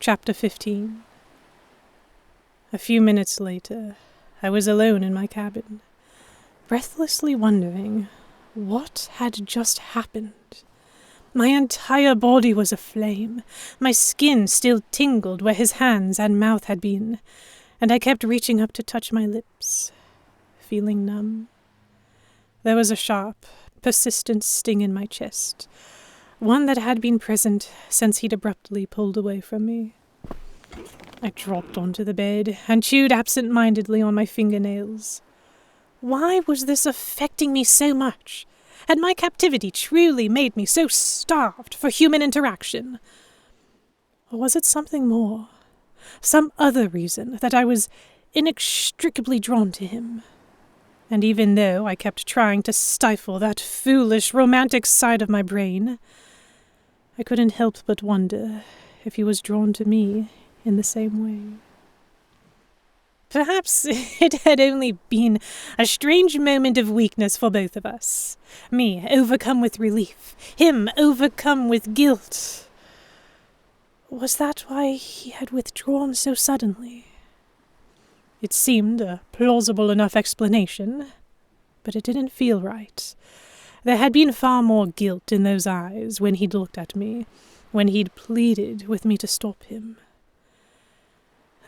Chapter 15. A few minutes later, I was alone in my cabin, breathlessly wondering what had just happened. My entire body was aflame. My skin still tingled where his hands and mouth had been, and I kept reaching up to touch my lips, feeling numb. There was a sharp, persistent sting in my chest, one that had been present since he'd abruptly pulled away from me. I dropped onto the bed and chewed absent-mindedly on my fingernails. Why was this affecting me so much? Had my captivity truly made me so starved for human interaction? Or was it something more? Some other reason that I was inextricably drawn to him? And even though I kept trying to stifle that foolish, romantic side of my brain, I couldn't help but wonder if he was drawn to me in the same way. Perhaps it had only been a strange moment of weakness for both of us. Me overcome with relief, him overcome with guilt. Was that why he had withdrawn so suddenly? It seemed a plausible enough explanation, but it didn't feel right. There had been far more guilt in those eyes when he'd looked at me, when he'd pleaded with me to stop him.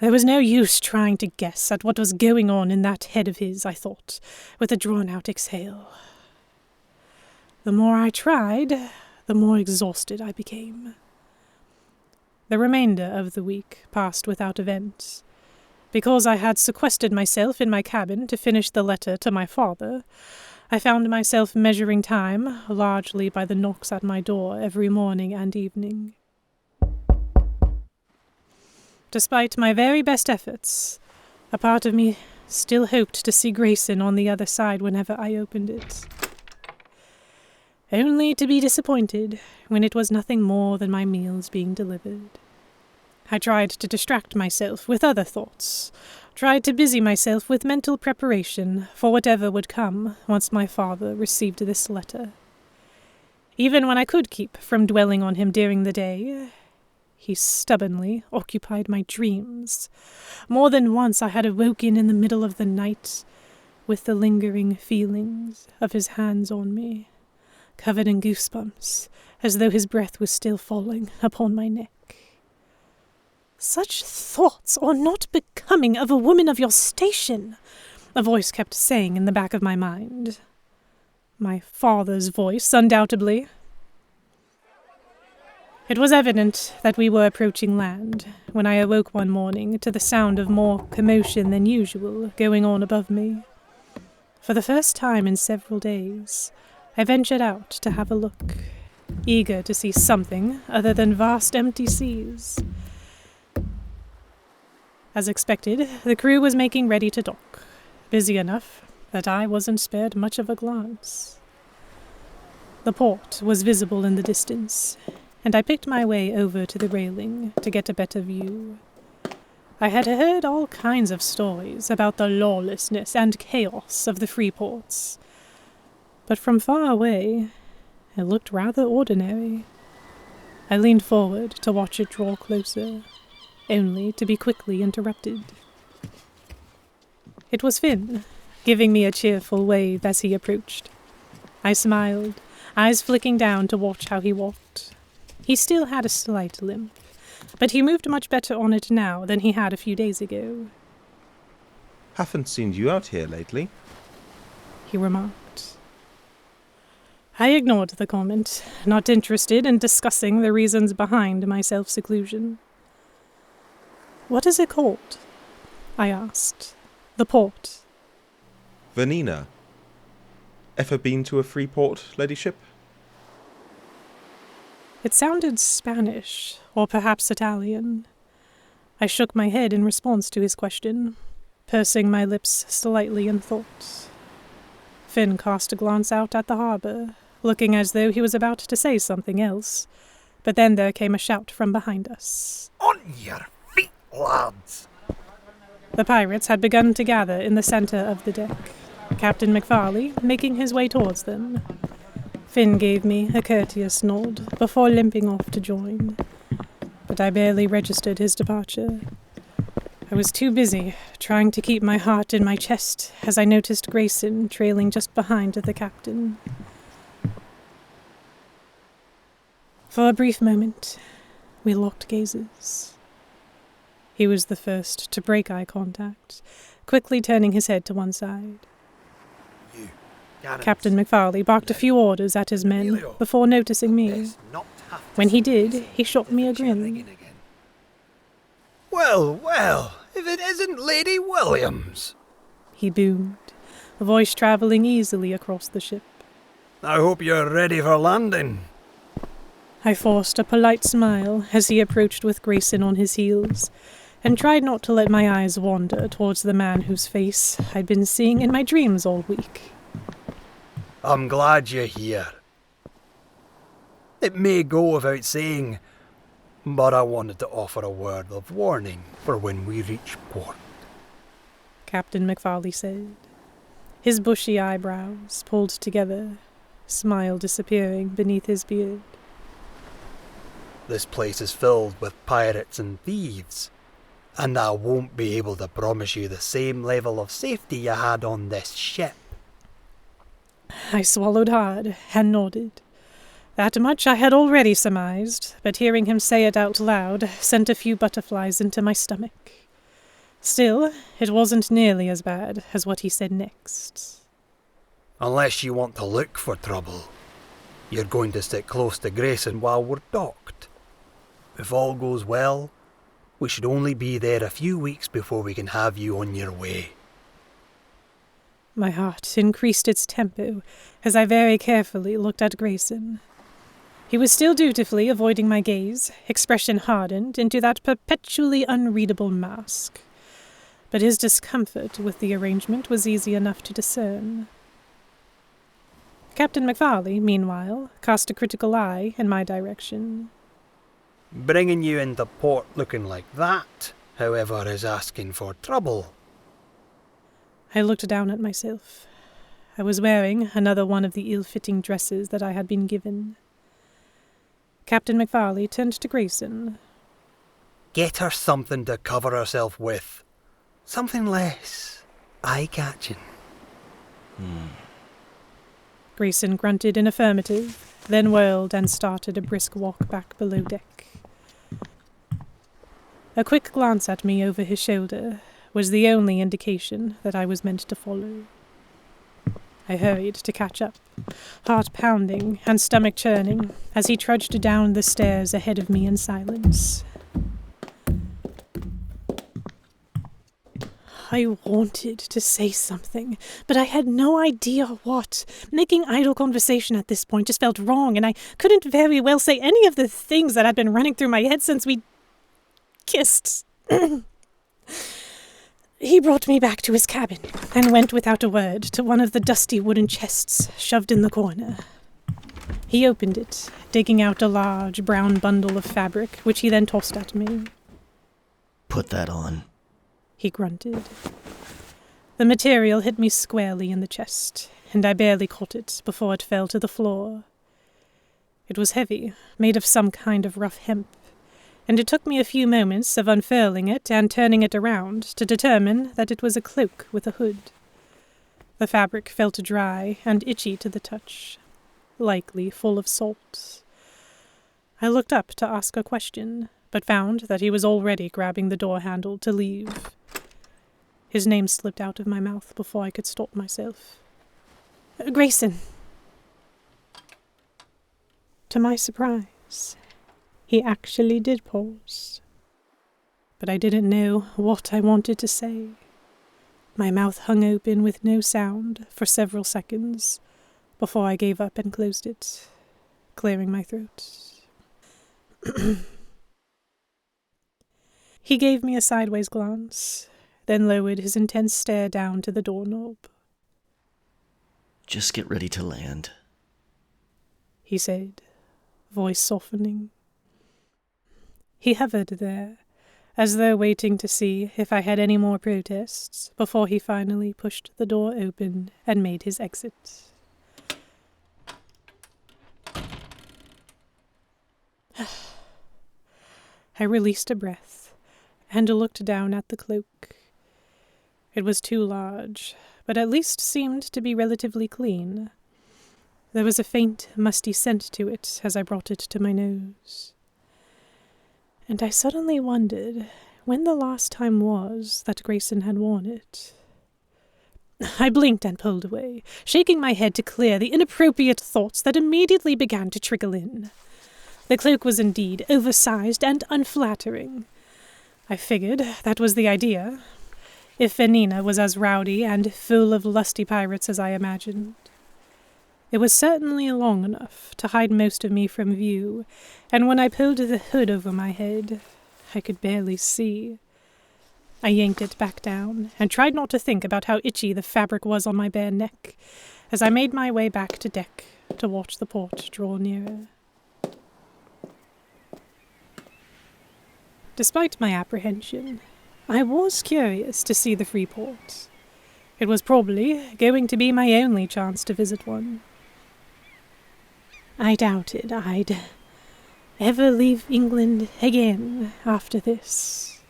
There was no use trying to guess at what was going on in that head of his, I thought, with a drawn-out exhale. The more I tried, the more exhausted I became. The remainder of the week passed without event. Because I had sequestered myself in my cabin to finish the letter to my father, I found myself measuring time, largely by the knocks at my door every morning and evening. Despite my very best efforts, a part of me still hoped to see Grayson on the other side whenever I opened it. Only to be disappointed when it was nothing more than my meals being delivered. I tried to distract myself with other thoughts, tried to busy myself with mental preparation for whatever would come once my father received this letter. Even when I could keep from dwelling on him during the day, he stubbornly occupied my dreams. More than once I had awoken in the middle of the night with the lingering feelings of his hands on me, covered in goosebumps, as though his breath was still falling upon my neck. "Such thoughts are not becoming of a woman of your station," a voice kept saying in the back of my mind. My father's voice, undoubtedly. It was evident that we were approaching land when I awoke one morning to the sound of more commotion than usual going on above me. For the first time in several days, I ventured out to have a look, eager to see something other than vast empty seas. As expected, the crew was making ready to dock, busy enough that I wasn't spared much of a glance. The port was visible in the distance, and I picked my way over to the railing to get a better view. I had heard all kinds of stories about the lawlessness and chaos of the free ports, but from far away, it looked rather ordinary. I leaned forward to watch it draw closer, only to be quickly interrupted. It was Finn, giving me a cheerful wave as he approached. I smiled, eyes flicking down to watch how he walked. He still had a slight limp, but he moved much better on it now than he had a few days ago. "Haven't seen you out here lately," he remarked. I ignored the comment, not interested in discussing the reasons behind my self-seclusion. "What is it called?" I asked. "The port." "Vanina. Ever been to a free port, ladyship?" It sounded Spanish, or perhaps Italian. I shook my head in response to his question, pursing my lips slightly in thought. Finn cast a glance out at the harbour, looking as though he was about to say something else, but then there came a shout from behind us. "On your feet, lads!" The pirates had begun to gather in the centre of the deck, Captain McFarley making his way towards them. Finn gave me a courteous nod before limping off to join, but I barely registered his departure. I was too busy trying to keep my heart in my chest as I noticed Grayson trailing just behind the captain. For a brief moment, we locked gazes. He was the first to break eye contact, quickly turning his head to one side. Captain McFarley barked a few orders at his men before noticing me. When he did, he shot me a grin. Well, well, if it isn't Lady Williams, He boomed, a voice travelling easily across the ship. I hope you're ready for landing. I forced a polite smile as he approached with Grayson on his heels, and tried not to let my eyes wander towards the man whose face I'd been seeing in my dreams all week. I'm glad you're here. It may go without saying, but I wanted to offer a word of warning for when we reach port. Captain McFarley said, his bushy eyebrows pulled together, smile disappearing beneath his beard. This place is filled with pirates and thieves, and I won't be able to promise you the same level of safety you had on this ship. I swallowed hard and nodded. That much I had already surmised, but hearing him say it out loud sent a few butterflies into my stomach. Still, it wasn't nearly as bad as what he said next. Unless you want to look for trouble, you're going to stick close to Grayson while we're docked. If all goes well, we should only be there a few weeks before we can have you on your way. My heart increased its tempo as I very carefully looked at Grayson. He was still dutifully avoiding my gaze, expression hardened into that perpetually unreadable mask. But his discomfort with the arrangement was easy enough to discern. Captain McFarley, meanwhile, cast a critical eye in my direction. Bringing you into port looking like that, however, is asking for trouble. I looked down at myself. I was wearing another one of the ill-fitting dresses that I had been given. Captain McFarley turned to Grayson. Get her something to cover herself with. Something less eye-catching. Grayson grunted in affirmative, then whirled and started a brisk walk back below deck. A quick glance at me over his shoulder was the only indication that I was meant to follow. I hurried to catch up, heart pounding and stomach churning, as he trudged down the stairs ahead of me in silence. I wanted to say something, but I had no idea what. Making idle conversation at this point just felt wrong, and I couldn't very well say any of the things that had been running through my head since we kissed. He brought me back to his cabin and went without a word to one of the dusty wooden chests shoved in the corner. He opened it, digging out a large brown bundle of fabric, which he then tossed at me. Put that on, he grunted. The material hit me squarely in the chest, and I barely caught it before it fell to the floor. It was heavy, made of some kind of rough hemp, and it took me a few moments of unfurling it and turning it around to determine that it was a cloak with a hood. The fabric felt dry and itchy to the touch, likely full of salt. I looked up to ask a question, but found that he was already grabbing the door handle to leave. His name slipped out of my mouth before I could stop myself. Grayson. To my surprise, he actually did pause. But I didn't know what I wanted to say. My mouth hung open with no sound for several seconds before I gave up and closed it, clearing my throat. He gave me a sideways glance, then lowered his intense stare down to the doorknob. just get ready to land, he said, voice softening. He hovered there, as though waiting to see if I had any more protests before he finally pushed the door open and made his exit. I released a breath and looked down at the cloak. It was too large, but at least seemed to be relatively clean. There was a faint, musty scent to it as I brought it to my nose. And I suddenly wondered when the last time was that Grayson had worn it. I blinked and pulled away, shaking my head to clear the inappropriate thoughts that immediately began to trickle in. The cloak was indeed oversized and unflattering. I figured that was the idea, if Vanina was as rowdy and full of lusty pirates as I imagined. It was certainly long enough to hide most of me from view, and when I pulled the hood over my head, I could barely see. I yanked it back down, and tried not to think about how itchy the fabric was on my bare neck, as I made my way back to deck to watch the port draw nearer. Despite my apprehension, I was curious to see the free port. It was probably going to be my only chance to visit one. I doubted I'd ever leave England again after this.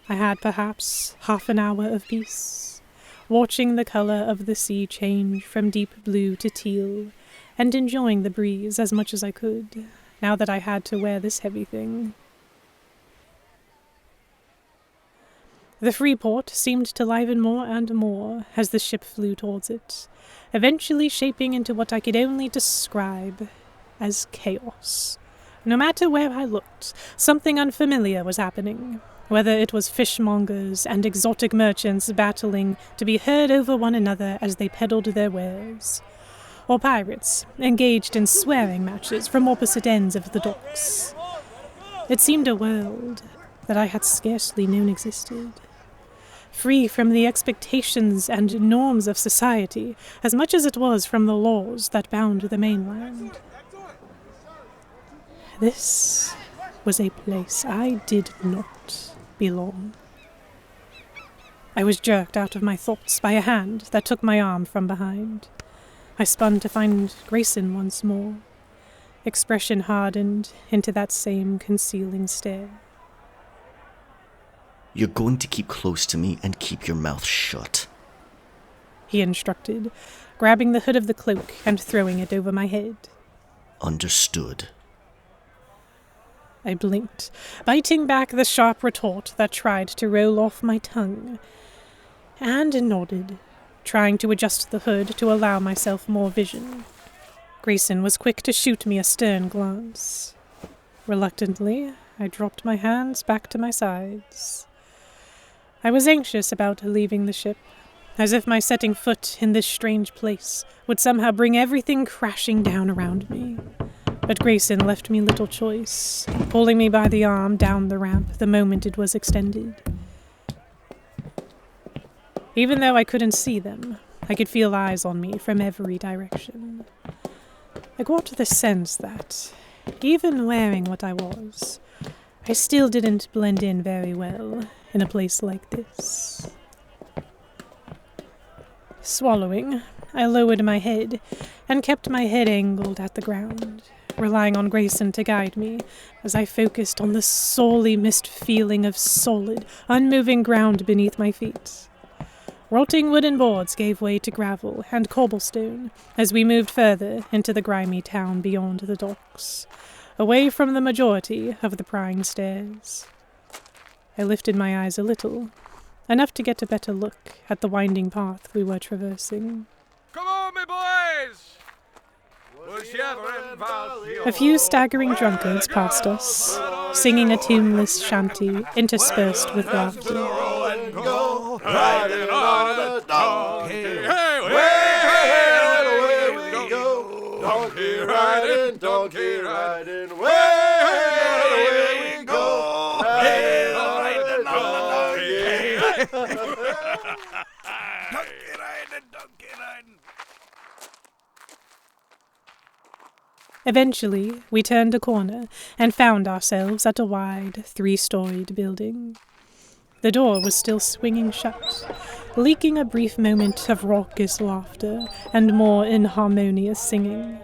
I had perhaps half an hour of peace, watching the colour of the sea change from deep blue to teal, and enjoying the breeze as much as I could, now that I had to wear this heavy thing. The free port seemed to liven more and more as the ship flew towards it, eventually shaping into what I could only describe as chaos. No matter where I looked, something unfamiliar was happening, whether it was fishmongers and exotic merchants battling to be heard over one another as they peddled their wares, or pirates engaged in swearing matches from opposite ends of the docks. It seemed a world that I had scarcely known existed, free from the expectations and norms of society as much as it was from the laws that bound the mainland. This was a place I did not belong. I was jerked out of my thoughts by a hand that took my arm from behind. I spun to find Grayson once more, expression hardened into that same concealing stare. You're going to keep close to me and keep your mouth shut, he instructed, grabbing the hood of the cloak and throwing it over my head. Understood. I blinked, biting back the sharp retort that tried to roll off my tongue, and nodded, trying to adjust the hood to allow myself more vision. Grayson was quick to shoot me a stern glance. Reluctantly, I dropped my hands back to my sides. I was anxious about leaving the ship, as if my setting foot in this strange place would somehow bring everything crashing down around me. But Grayson left me little choice, pulling me by the arm down the ramp the moment it was extended. Even though I couldn't see them, I could feel eyes on me from every direction. I got the sense that, even wearing what I was, I still didn't blend in very well in a place like this. Swallowing, I lowered my head and kept my head angled at the ground, relying on Grayson to guide me as I focused on the sorely missed feeling of solid, unmoving ground beneath my feet. Rotting wooden boards gave way to gravel and cobblestone as we moved further into the grimy town beyond the docks, away from the majority of the prying stares. I lifted my eyes a little, enough to get a better look at the winding path we were traversing. Come on, me boys! A few staggering drunkards passed us, singing a tuneless shanty interspersed with laughter. Riding on a donkey, hey, away we go. Donkey riding, way we go. Hey, riding on a donkey. Donkey riding. Eventually, we turned a corner and found ourselves at a wide, 3-storied building. The door was still swinging shut, leaking a brief moment of raucous laughter and more inharmonious singing.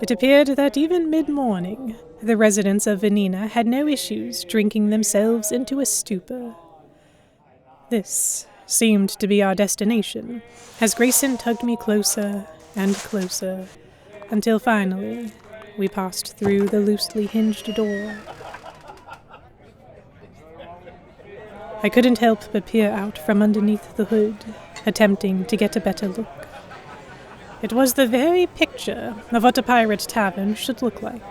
It appeared that even mid-morning, The residents of Venina had no issues drinking themselves into a stupor. This seemed to be our destination, as Grayson tugged me closer and closer, until finally we passed through the loosely hinged door. I couldn't help but peer out from underneath the hood, attempting to get a better look. It was the very picture of what a pirate tavern should look like.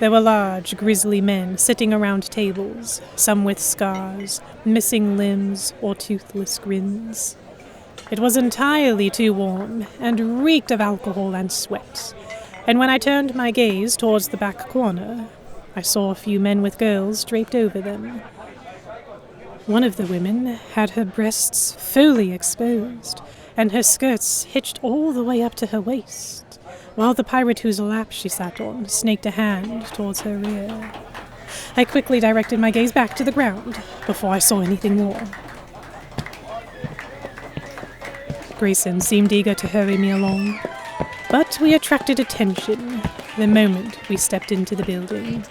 There were large, grisly men sitting around tables, some with scars, missing limbs, or toothless grins. It was entirely too warm, and reeked of alcohol and sweat. And when I turned my gaze towards the back corner, I saw a few men with girls draped over them. One of the women had her breasts fully exposed, and her skirts hitched all the way up to her waist, while the pirate whose lap she sat on snaked a hand towards her rear. I quickly directed my gaze back to the ground before I saw anything more. Grayson seemed eager to hurry me along, but we attracted attention the moment we stepped into the building.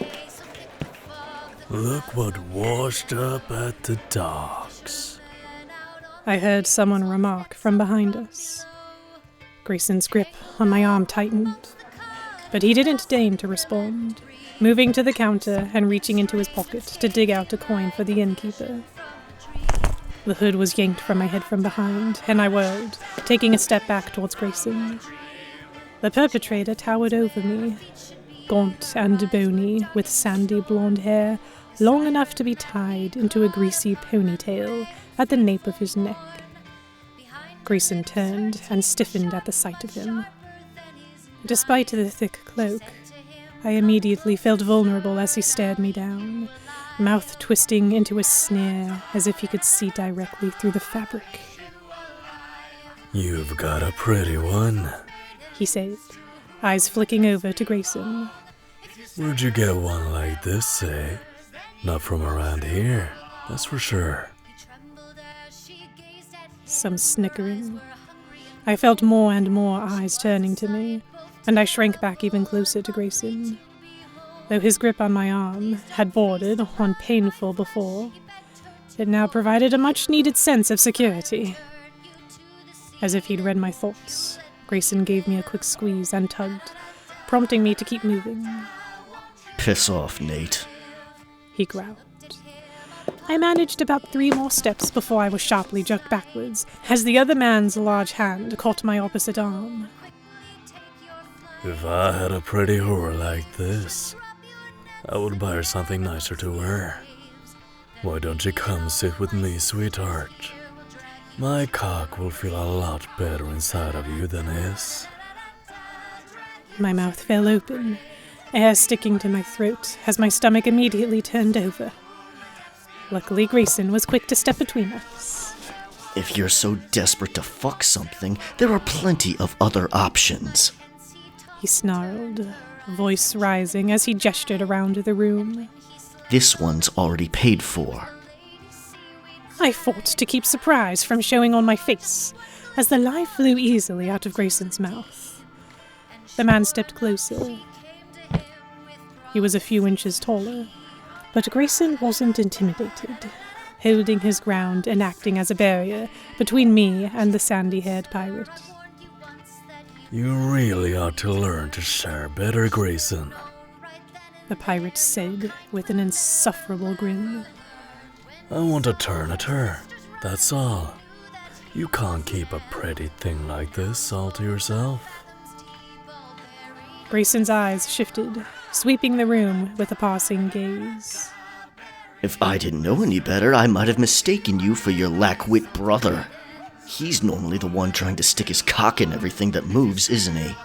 Look what washed up at the docks. I heard someone remark from behind us. Grayson's grip on my arm tightened, but he didn't deign to respond, moving to the counter and reaching into his pocket to dig out a coin for the innkeeper. The hood was yanked from my head from behind, and I whirled, taking a step back towards Grayson. The perpetrator towered over me, gaunt and bony, with sandy blonde hair, long enough to be tied into a greasy ponytail at the nape of his neck. Grayson turned and stiffened at the sight of him. Despite the thick cloak, I immediately felt vulnerable as he stared me down, mouth twisting into a sneer as if he could see directly through the fabric. You've got a pretty one, he said, eyes flicking over to Grayson. Where'd you get one like this, eh? Not from around here, that's for sure. Some snickering. I felt more and more eyes turning to me, and I shrank back even closer to Grayson. Though his grip on my arm had bordered on painful before, it now provided a much-needed sense of security. As if he'd read my thoughts, Grayson gave me a quick squeeze and tugged, prompting me to keep moving. Piss off, Nate, he growled. I managed about 3 more steps before I was sharply jerked backwards, as the other man's large hand caught my opposite arm. If I had a pretty whore like this, I would buy her something nicer to wear. Why don't you come sit with me, sweetheart? My cock will feel a lot better inside of you than his. My mouth fell open, air sticking to my throat as my stomach immediately turned over. Luckily, Grayson was quick to step between us. If you're so desperate to fuck something, there are plenty of other options. He snarled, voice rising as he gestured around the room. This one's already paid for. I fought to keep surprise from showing on my face, as the lie flew easily out of Grayson's mouth. The man stepped closer. He was a few inches taller, but Grayson wasn't intimidated, holding his ground and acting as a barrier between me and the sandy-haired pirate. You really ought to learn to share better, Grayson, the pirate said with an insufferable grin. I want a turn at her, that's all. You can't keep a pretty thing like this all to yourself. Grayson's eyes shifted, sweeping the room with a passing gaze. If I didn't know any better, I might have mistaken you for your lack-wit brother. He's normally the one trying to stick his cock in everything that moves, isn't he?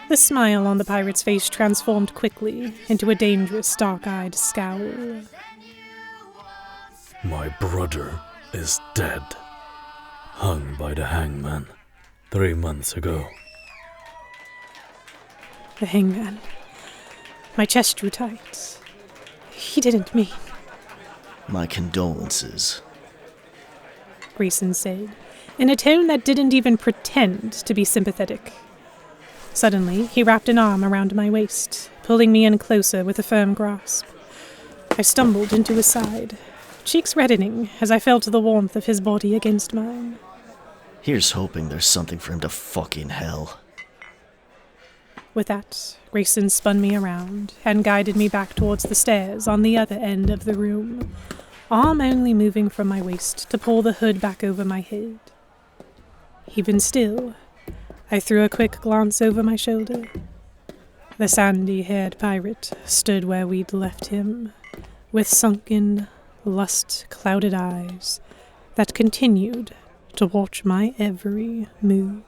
The smile on the pirate's face transformed quickly into a dangerous, dark-eyed scowl. My brother is dead. Hung by the hangman 3 months ago. The hangman. My chest drew tight. He didn't mean. My condolences, Grayson said, in a tone that didn't even pretend to be sympathetic. Suddenly, he wrapped an arm around my waist, pulling me in closer with a firm grasp. I stumbled into his side, cheeks reddening as I felt the warmth of his body against mine. Here's hoping there's something for him to fucking hell. With that, Grayson spun me around and guided me back towards the stairs on the other end of the room, arm only moving from my waist to pull the hood back over my head. Even still, I threw a quick glance over my shoulder. The sandy-haired pirate stood where we'd left him, with sunken, lust-clouded eyes that continued to watch my every move.